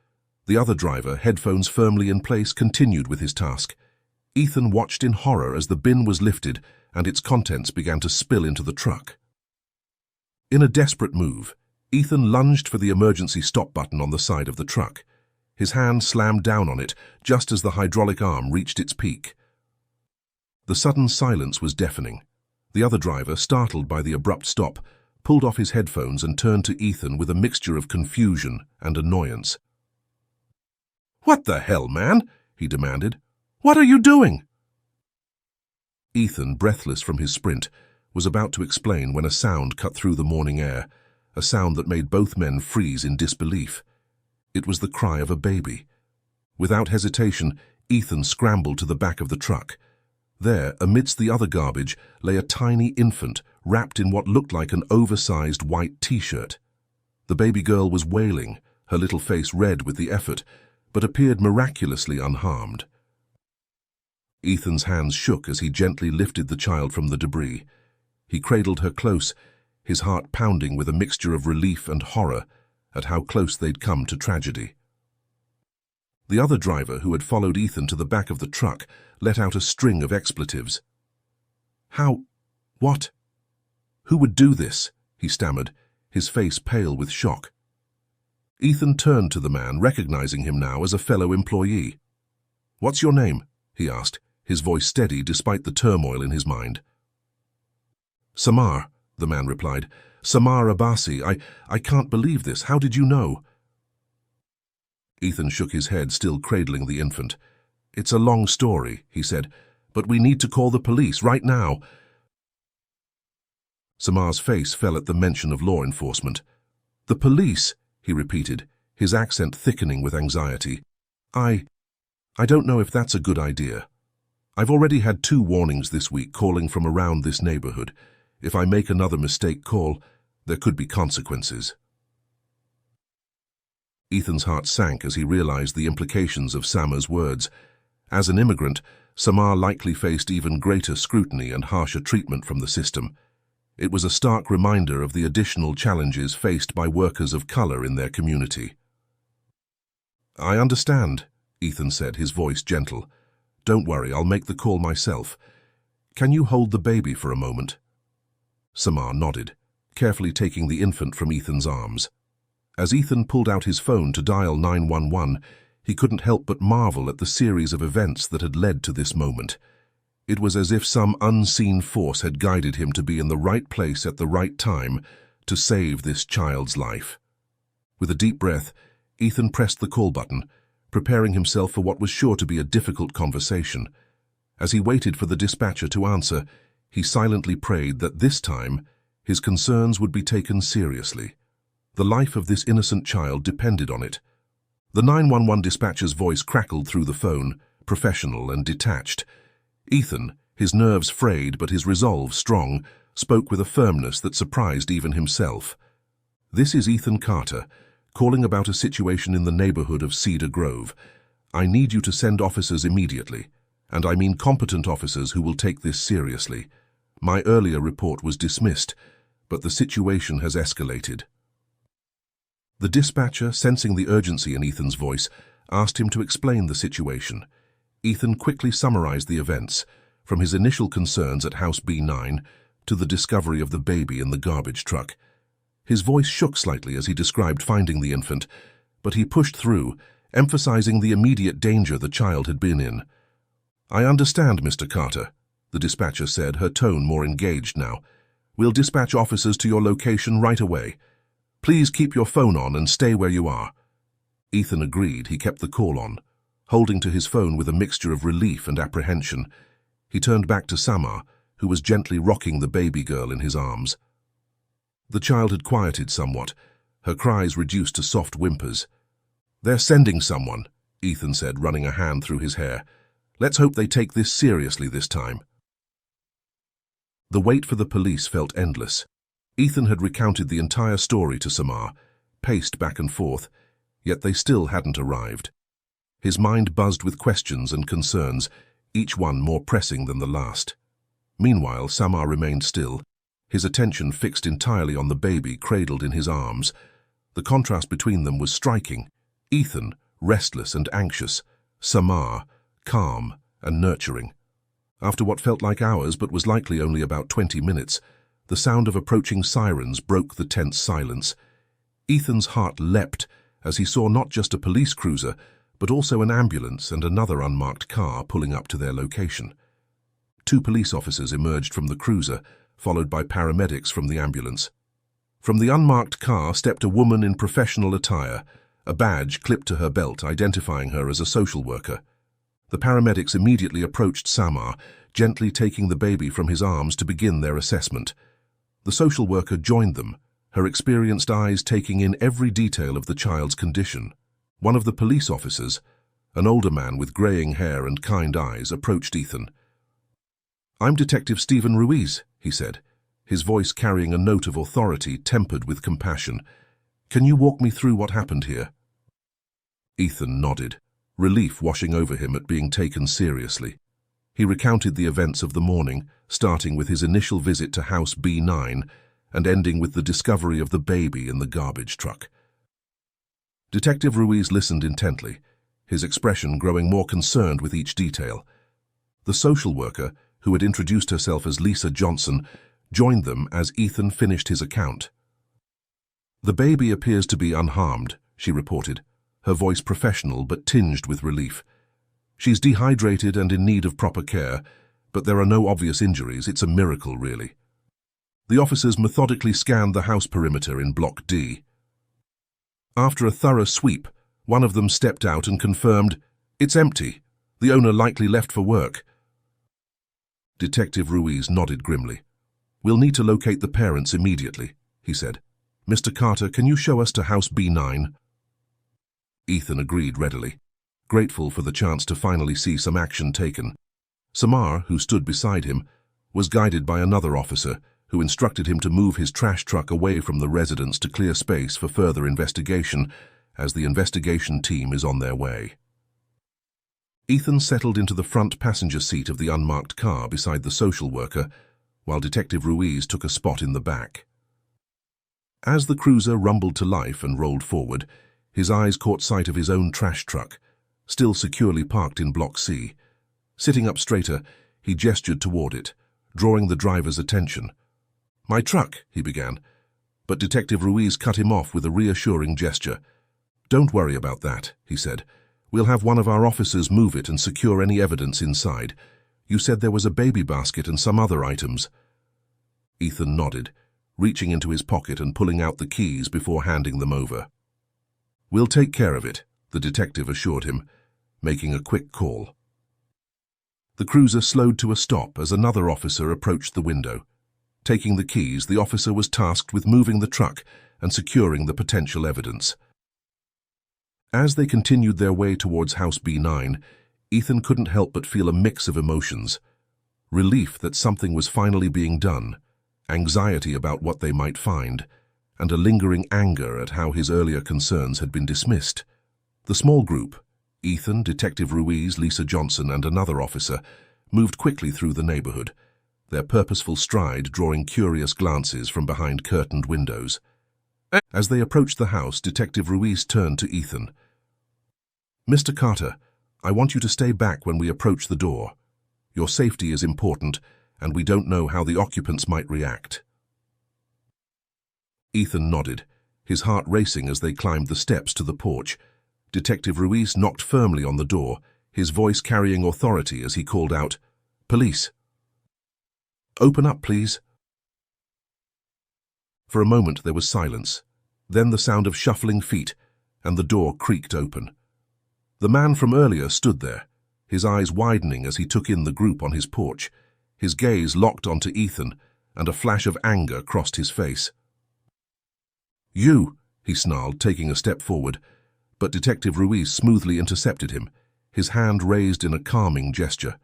The other driver, headphones firmly in place, continued with his task. Ethan watched in horror as the bin was lifted and its contents began to spill into the truck. In a desperate move, Ethan lunged for the emergency stop button on the side of the truck. His hand slammed down on it just as the hydraulic arm reached its peak. The sudden silence was deafening. The other driver, startled by the abrupt stop, pulled off his headphones and turned to Ethan with a mixture of confusion and annoyance. "What the hell, man?" he demanded. "What are you doing?" Ethan, breathless from his sprint, was about to explain when a sound cut through the morning air, a sound that made both men freeze in disbelief. It was the cry of a baby. Without hesitation, Ethan scrambled to the back of the truck. There, amidst the other garbage, lay a tiny infant wrapped in what looked like an oversized white t-shirt. The baby girl was wailing, her little face red with the effort, but appeared miraculously unharmed. Ethan's hands shook as he gently lifted the child from the debris. He cradled her close, his heart pounding with a mixture of relief and horror at how close they'd come to tragedy. The other driver, who had followed Ethan to the back of the truck, let out a string of expletives. "How? What? Who would do this?" he stammered, his face pale with shock. Ethan turned to the man, recognizing him now as a fellow employee. "What's your name?" he asked, his voice steady despite the turmoil in his mind. "Samar," the man replied. "Samar Abbasi. I can't believe this. How did you know?" Ethan shook his head, still cradling the infant. "It's a long story," he said, "but we need to call the police right now." Samar's face fell at the mention of law enforcement. "The police?" he repeated, his accent thickening with anxiety. I don't know if that's a good idea. I've already had 2 warnings this week calling from around this neighborhood. If I make another mistake call, there could be consequences." Ethan's heart sank as he realized the implications of Samar's words. As an immigrant, Samar likely faced even greater scrutiny and harsher treatment from the system. It was a stark reminder of the additional challenges faced by workers of color in their community. "I understand," Ethan said, his voice gentle. "Don't worry, I'll make the call myself. Can you hold the baby for a moment?" Samar nodded, carefully taking the infant from Ethan's arms. As Ethan pulled out his phone to dial 911, he couldn't help but marvel at the series of events that had led to this moment. It was as if some unseen force had guided him to be in the right place at the right time to save this child's life. With a deep breath, Ethan pressed the call button, preparing himself for what was sure to be a difficult conversation. As he waited for the dispatcher to answer, he silently prayed that this time his concerns would be taken seriously. The life of this innocent child depended on it. The 911 dispatcher's voice crackled through the phone, professional and detached. Ethan, his nerves frayed but his resolve strong, spoke with a firmness that surprised even himself. "This is Ethan Carter, calling about a situation in the neighborhood of Cedar Grove. I need you to send officers immediately, and I mean competent officers who will take this seriously. My earlier report was dismissed, but the situation has escalated." The dispatcher, sensing the urgency in Ethan's voice, asked him to explain the situation. Ethan quickly summarized the events, from his initial concerns at House B9 to the discovery of the baby in the garbage truck. His voice shook slightly as he described finding the infant, but he pushed through, emphasizing the immediate danger the child had been in. "I understand, Mr. Carter," the dispatcher said, her tone more engaged now. "We'll dispatch officers to your location right away. Please keep your phone on and stay where you are." Ethan agreed. He kept the call on, holding to his phone with a mixture of relief and apprehension. He turned back to Samar, who was gently rocking the baby girl in his arms. The child had quieted somewhat, her cries reduced to soft whimpers. "They're sending someone," Ethan said, running a hand through his hair. "Let's hope they take this seriously this time." The wait for the police felt endless. Ethan had recounted the entire story to Samar, paced back and forth, yet they still hadn't arrived. His mind buzzed with questions and concerns, each one more pressing than the last. Meanwhile, Samar remained still, his attention fixed entirely on the baby cradled in his arms. The contrast between them was striking. Ethan, restless and anxious; Samar, calm and nurturing. After what felt like hours but was likely only about 20 minutes, the sound of approaching sirens broke the tense silence. Ethan's heart leapt as he saw not just a police cruiser, but also an ambulance and another unmarked car pulling up to their location. 2 police officers emerged from the cruiser, followed by paramedics from the ambulance. From the unmarked car stepped a woman in professional attire, a badge clipped to her belt identifying her as a social worker. The paramedics immediately approached Samar, gently taking the baby from his arms to begin their assessment. The social worker joined them, her experienced eyes taking in every detail of the child's condition. One of the police officers, an older man with graying hair and kind eyes, approached Ethan. "I'm Detective Stephen Ruiz," he said, his voice carrying a note of authority tempered with compassion. "Can you walk me through what happened here?" Ethan nodded, relief washing over him at being taken seriously. He recounted the events of the morning, starting with his initial visit to House B9 and ending with the discovery of the baby in the garbage truck. Detective Ruiz listened intently, his expression growing more concerned with each detail. The social worker, who had introduced herself as Lisa Johnson, joined them as Ethan finished his account. "The baby appears to be unharmed," she reported, her voice professional but tinged with relief. "She's dehydrated and in need of proper care, but there are no obvious injuries. It's a miracle, really." The officers methodically scanned the house perimeter in Block D. After a thorough sweep, one of them stepped out and confirmed, "It's empty. The owner likely left for work." Detective Ruiz nodded grimly. "We'll need to locate the parents immediately," he said. "Mr. Carter, can you show us to House B9? Ethan agreed readily, grateful for the chance to finally see some action taken. Samar, who stood beside him, was guided by another officer who instructed him to move his trash truck away from the residence to clear space for further investigation, as the investigation team is on their way. Ethan settled into the front passenger seat of the unmarked car beside the social worker, while Detective Ruiz took a spot in the back. As the cruiser rumbled to life and rolled forward, his eyes caught sight of his own trash truck, still securely parked in Block C. Sitting up straighter, he gestured toward it, drawing the driver's attention. "My truck," he began, but Detective Ruiz cut him off with a reassuring gesture. "Don't worry about that," he said. "We'll have one of our officers move it and secure any evidence inside. You said there was a baby basket and some other items." Ethan nodded, reaching into his pocket and pulling out the keys before handing them over. "We'll take care of it," the detective assured him, making a quick call. The cruiser slowed to a stop as another officer approached the window. Taking the keys, the officer was tasked with moving the truck and securing the potential evidence. As they continued their way towards House B9, Ethan couldn't help but feel a mix of emotions. Relief that something was finally being done, anxiety about what they might find, and a lingering anger at how his earlier concerns had been dismissed. The small group, Ethan, Detective Ruiz, Lisa Johnson, and another officer, moved quickly through the neighborhood, their purposeful stride drawing curious glances from behind curtained windows. As they approached the house, Detective Ruiz turned to Ethan. "Mr. Carter, I want you to stay back when we approach the door. Your safety is important, and we don't know how the occupants might react." Ethan nodded, his heart racing as they climbed the steps to the porch. Detective Ruiz knocked firmly on the door, his voice carrying authority as he called out, "Police! Open up, please." For a moment there was silence, then the sound of shuffling feet, and the door creaked open. The man from earlier stood there, his eyes widening as he took in the group on his porch, his gaze locked onto Ethan, and a flash of anger crossed his face. "You," he snarled, taking a step forward. But Detective Ruiz smoothly intercepted him, his hand raised in a calming gesture.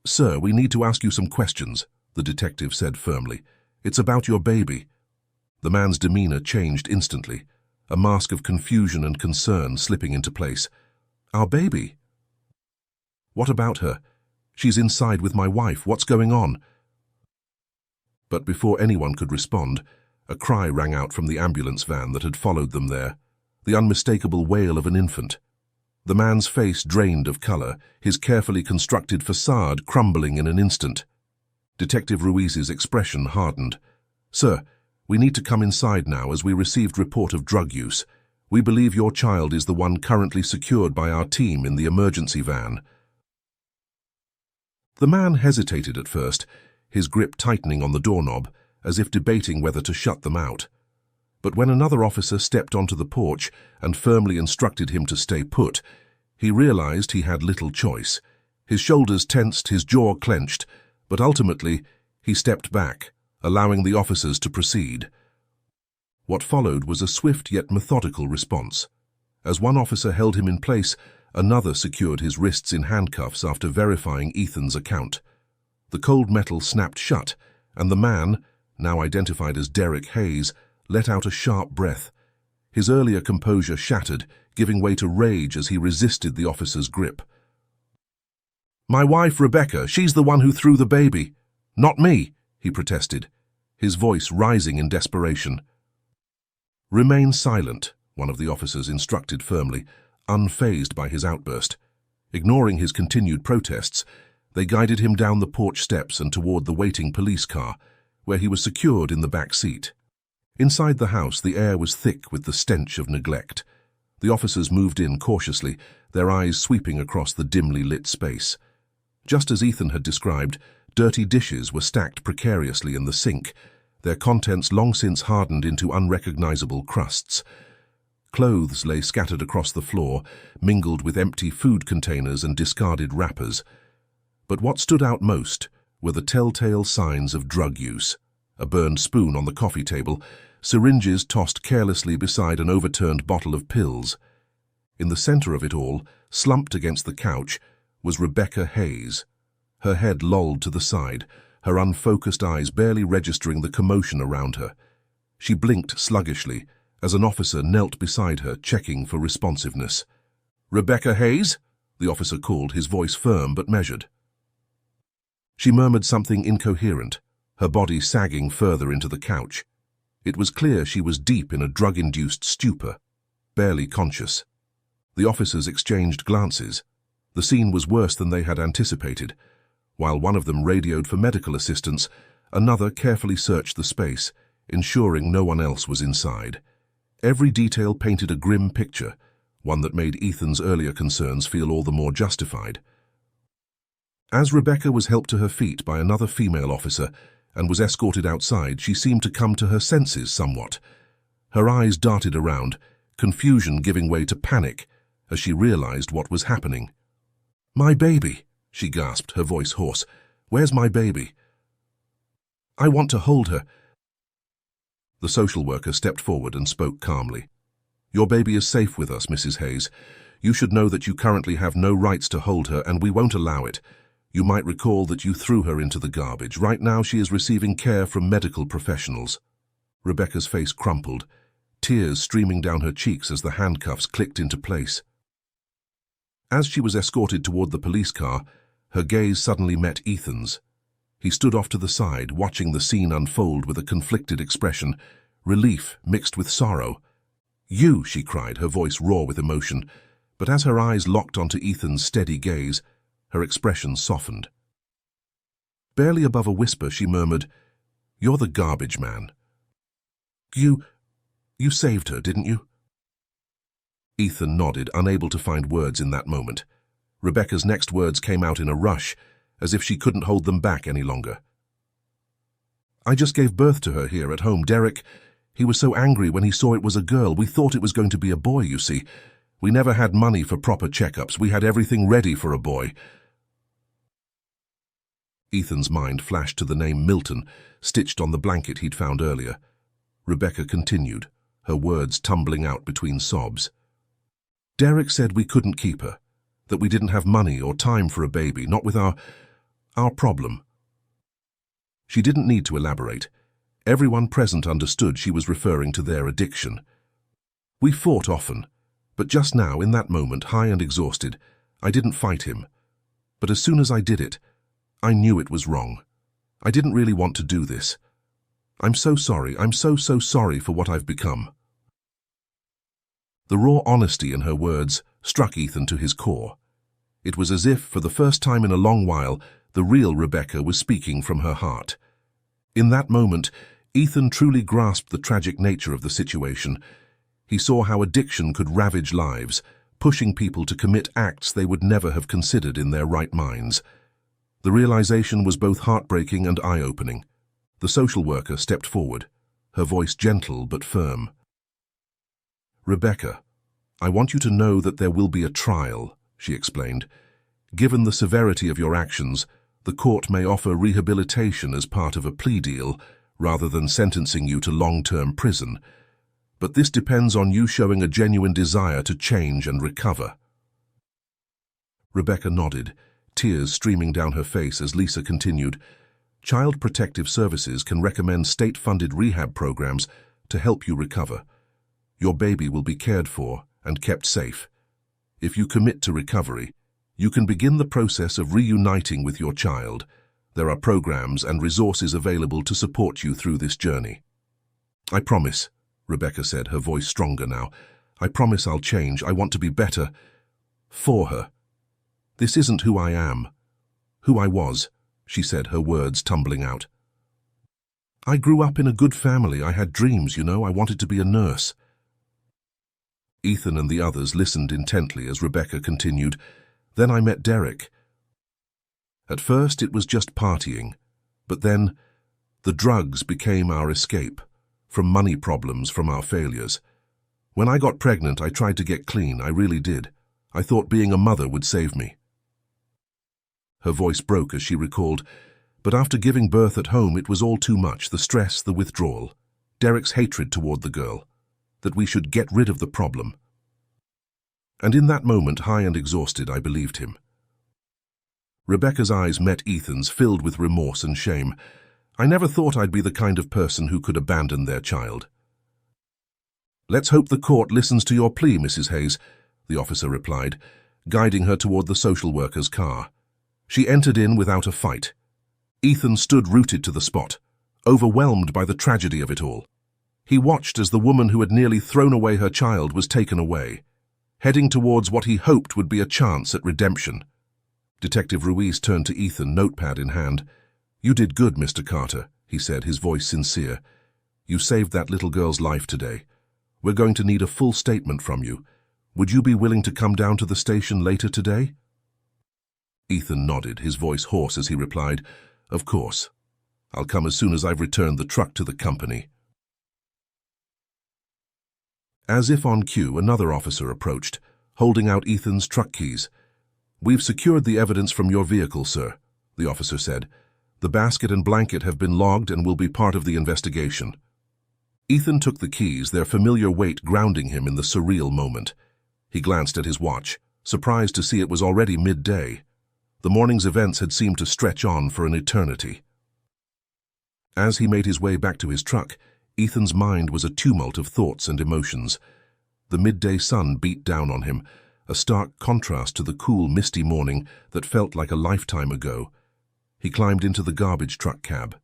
"Sir, we need to ask you some questions," the detective said firmly. "It's about your baby." The man's demeanor changed instantly, a mask of confusion and concern slipping into place. "Our baby? What about her? She's inside with my wife. What's going on?" But before anyone could respond, a cry rang out from the ambulance van that had followed them there, the unmistakable wail of an infant. The man's face drained of color, his carefully constructed facade crumbling in an instant. Detective Ruiz's expression hardened. "Sir, we need to come inside now as we received report of drug use. We believe your child is the one currently secured by our team in the emergency van." The man hesitated at first, his grip tightening on the doorknob, as if debating whether to shut them out. But when another officer stepped onto the porch and firmly instructed him to stay put, he realized he had little choice. His shoulders tensed, his jaw clenched, but ultimately he stepped back, allowing the officers to proceed. What followed was a swift yet methodical response. As one officer held him in place, another secured his wrists in handcuffs after verifying Ethan's account. The cold metal snapped shut, and the man, now identified as Derek Hayes, let out a sharp breath. His earlier composure shattered, giving way to rage as he resisted the officer's grip. "My wife, Rebecca, she's the one who threw the baby. Not me," he protested, his voice rising in desperation. "Remain silent," one of the officers instructed firmly, unfazed by his outburst. Ignoring his continued protests, they guided him down the porch steps and toward the waiting police car, where he was secured in the back seat. Inside the house, the air was thick with the stench of neglect. The officers moved in cautiously, their eyes sweeping across the dimly lit space. Just as Ethan had described, dirty dishes were stacked precariously in the sink, their contents long since hardened into unrecognizable crusts. Clothes lay scattered across the floor, mingled with empty food containers and discarded wrappers. But what stood out most were the telltale signs of drug use. A burned spoon on the coffee table, syringes tossed carelessly beside an overturned bottle of pills. In the center of it all, slumped against the couch, was Rebecca Hayes, her head lolled to the side, her unfocused eyes barely registering the commotion around her. She blinked sluggishly as an officer knelt beside her, checking for responsiveness. "Rebecca Hayes?" the officer called, his voice firm but measured. She murmured something incoherent, her body sagging further into the couch. It was clear she was deep in a drug-induced stupor, barely conscious. The officers exchanged glances. The scene was worse than they had anticipated. While one of them radioed for medical assistance, another carefully searched the space, ensuring no one else was inside. Every detail painted a grim picture, one that made Ethan's earlier concerns feel all the more justified. As Rebecca was helped to her feet by another female officer and was escorted outside, she seemed to come to her senses somewhat. Her eyes darted around, confusion giving way to panic as she realized what was happening. "My baby," she gasped, her voice hoarse. "Where's my baby? I want to hold her." The social worker stepped forward and spoke calmly. "Your baby is safe with us, Mrs. Hayes. You should know that you currently have no rights to hold her, and we won't allow it. You might recall that you threw her into the garbage. Right now she is receiving care from medical professionals." Rebecca's face crumpled, tears streaming down her cheeks as the handcuffs clicked into place. As she was escorted toward the police car, her gaze suddenly met Ethan's. He stood off to the side, watching the scene unfold with a conflicted expression, relief mixed with sorrow. "You," she cried, her voice raw with emotion, but as her eyes locked onto Ethan's steady gaze, her expression softened. Barely above a whisper, she murmured, "You're the garbage man. You saved her, didn't you?" Ethan nodded, unable to find words in that moment. Rebecca's next words came out in a rush, as if she couldn't hold them back any longer. "I just gave birth to her here at home. Derek, he was so angry when he saw it was a girl. We thought it was going to be a boy, you see. We never had money for proper checkups. We had everything ready for a boy." Ethan's mind flashed to the name Milton, stitched on the blanket he'd found earlier. Rebecca continued, her words tumbling out between sobs. Derek said we couldn't keep her, that we didn't have money or time for a baby, not with our problem. She didn't need to elaborate. Everyone present understood she was referring to their addiction. We fought often, but just now, in that moment, high and exhausted, I didn't fight him. But as soon as I did it, I knew it was wrong. I didn't really want to do this. I'm so sorry. I'm so sorry for what I've become. The raw honesty in her words struck Ethan to his core. It was as if, for the first time in a long while, the real Rebecca was speaking from her heart. In that moment, Ethan truly grasped the tragic nature of the situation. He saw how addiction could ravage lives, pushing people to commit acts they would never have considered in their right minds. The realization was both heartbreaking and eye-opening. The social worker stepped forward, her voice gentle but firm. "Rebecca, I want you to know that there will be a trial," she explained. "Given the severity of your actions, the court may offer rehabilitation as part of a plea deal, rather than sentencing you to long-term prison. But this depends on you showing a genuine desire to change and recover." Rebecca nodded, tears streaming down her face as Lisa continued. "Child Protective Services can recommend state-funded rehab programs to help you recover. Your baby will be cared for and kept safe. If you commit to recovery, you can begin the process of reuniting with your child. There are programs and resources available to support you through this journey." "I promise," Rebecca said, her voice stronger now. "I promise I'll change. I want to be better for her. This isn't who I am. Who I was," she said, her words tumbling out. "I grew up in a good family. I had dreams, I wanted to be a nurse." Ethan and the others listened intently as Rebecca continued. "Then I met Derek. At first it was just partying, but then the drugs became our escape, from money problems, from our failures. When I got pregnant, I tried to get clean, I really did. I thought being a mother would save me." Her voice broke as she recalled, "But after giving birth at home, it was all too much, the stress, the withdrawal, Derek's hatred toward the girl, that we should get rid of the problem. And in that moment, high and exhausted, I believed him." Rebecca's eyes met Ethan's, filled with remorse and shame. "I never thought I'd be the kind of person who could abandon their child." "Let's hope the court listens to your plea, Mrs. Hayes," the officer replied, guiding her toward the social worker's car. She entered in without a fight. Ethan stood rooted to the spot, overwhelmed by the tragedy of it all. He watched as the woman who had nearly thrown away her child was taken away, heading towards what he hoped would be a chance at redemption. Detective Ruiz turned to Ethan, notepad in hand. "You did good, Mr. Carter," he said, his voice sincere. "You saved that little girl's life today. We're going to need a full statement from you. Would you be willing to come down to the station later today?" Ethan nodded, his voice hoarse as he replied, "Of course. I'll come as soon as I've returned the truck to the company." As if on cue, another officer approached, holding out Ethan's truck keys. "We've secured the evidence from your vehicle, sir," the officer said. "The basket and blanket have been logged and will be part of the investigation." Ethan took the keys, their familiar weight grounding him in the surreal moment. He glanced at his watch, surprised to see it was already midday. The morning's events had seemed to stretch on for an eternity. As he made his way back to his truck, Ethan's mind was a tumult of thoughts and emotions. The midday sun beat down on him, a stark contrast to the cool, misty morning that felt like a lifetime ago. He climbed into the garbage truck cab,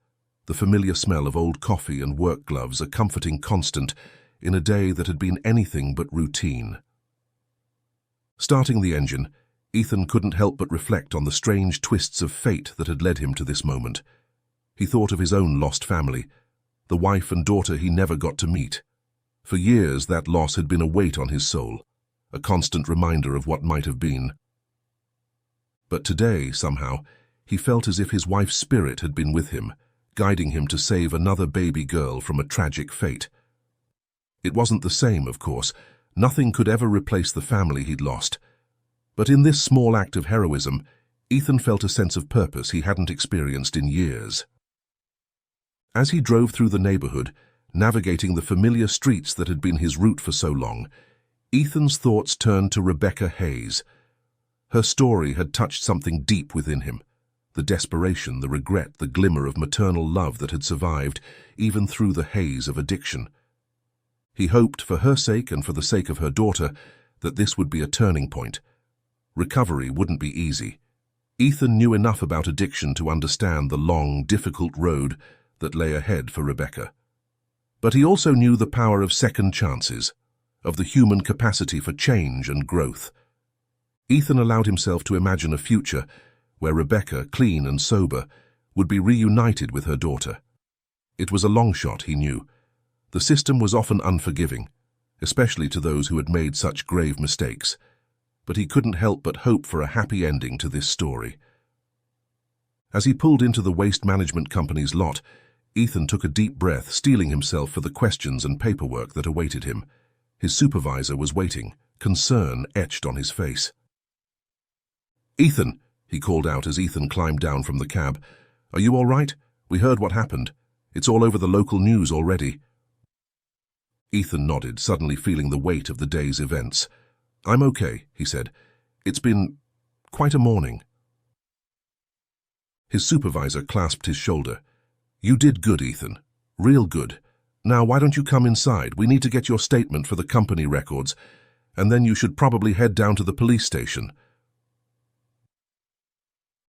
the familiar smell of old coffee and work gloves a comforting constant in a day that had been anything but routine. Starting the engine, Ethan couldn't help but reflect on the strange twists of fate that had led him to this moment. He thought of his own lost family, the wife and daughter he never got to meet. For years, that loss had been a weight on his soul, a constant reminder of what might have been. But today, somehow, he felt as if his wife's spirit had been with him, guiding him to save another baby girl from a tragic fate. It wasn't the same, of course. Nothing could ever replace the family he'd lost. But in this small act of heroism, Ethan felt a sense of purpose he hadn't experienced in years. As he drove through the neighborhood, navigating the familiar streets that had been his route for so long, Ethan's thoughts turned to Rebecca Hayes. Her story had touched something deep within him. The desperation, the regret, the glimmer of maternal love that had survived, even through the haze of addiction. He hoped, for her sake and for the sake of her daughter, that this would be a turning point. Recovery wouldn't be easy. Ethan knew enough about addiction to understand the long, difficult road that lay ahead for Rebecca. But he also knew the power of second chances, of the human capacity for change and growth. Ethan allowed himself to imagine a future where Rebecca, clean and sober, would be reunited with her daughter. It was a long shot, he knew. The system was often unforgiving, especially to those who had made such grave mistakes. But he couldn't help but hope for a happy ending to this story. As he pulled into the waste management company's lot, Ethan took a deep breath, steeling himself for the questions and paperwork that awaited him. His supervisor was waiting, concern etched on his face. "Ethan," he called out as Ethan climbed down from the cab. "Are you all right? We heard what happened. It's all over the local news already." Ethan nodded, suddenly feeling the weight of the day's events. "I'm okay," he said. "It's been quite a morning." His supervisor clasped his shoulder. "You did good, Ethan. Real good. Now, why don't you come inside? We need to get your statement for the company records, and then you should probably head down to the police station."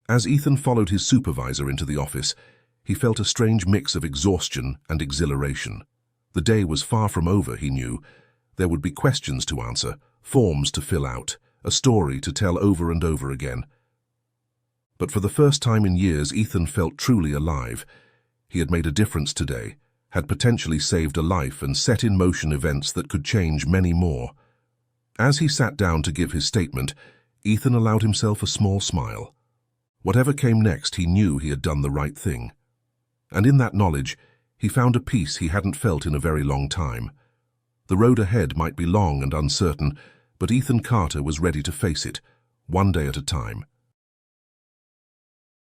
As Ethan followed his supervisor into the office, he felt a strange mix of exhaustion and exhilaration. The day was far from over, he knew. There would be questions to answer, forms to fill out, a story to tell over and over again. But for the first time in years, Ethan felt truly alive. He had made a difference today, had potentially saved a life and set in motion events that could change many more. As he sat down to give his statement, Ethan allowed himself a small smile. Whatever came next, he knew he had done the right thing. And in that knowledge, he found a peace he hadn't felt in a very long time. The road ahead might be long and uncertain, but Ethan Carter was ready to face it, one day at a time.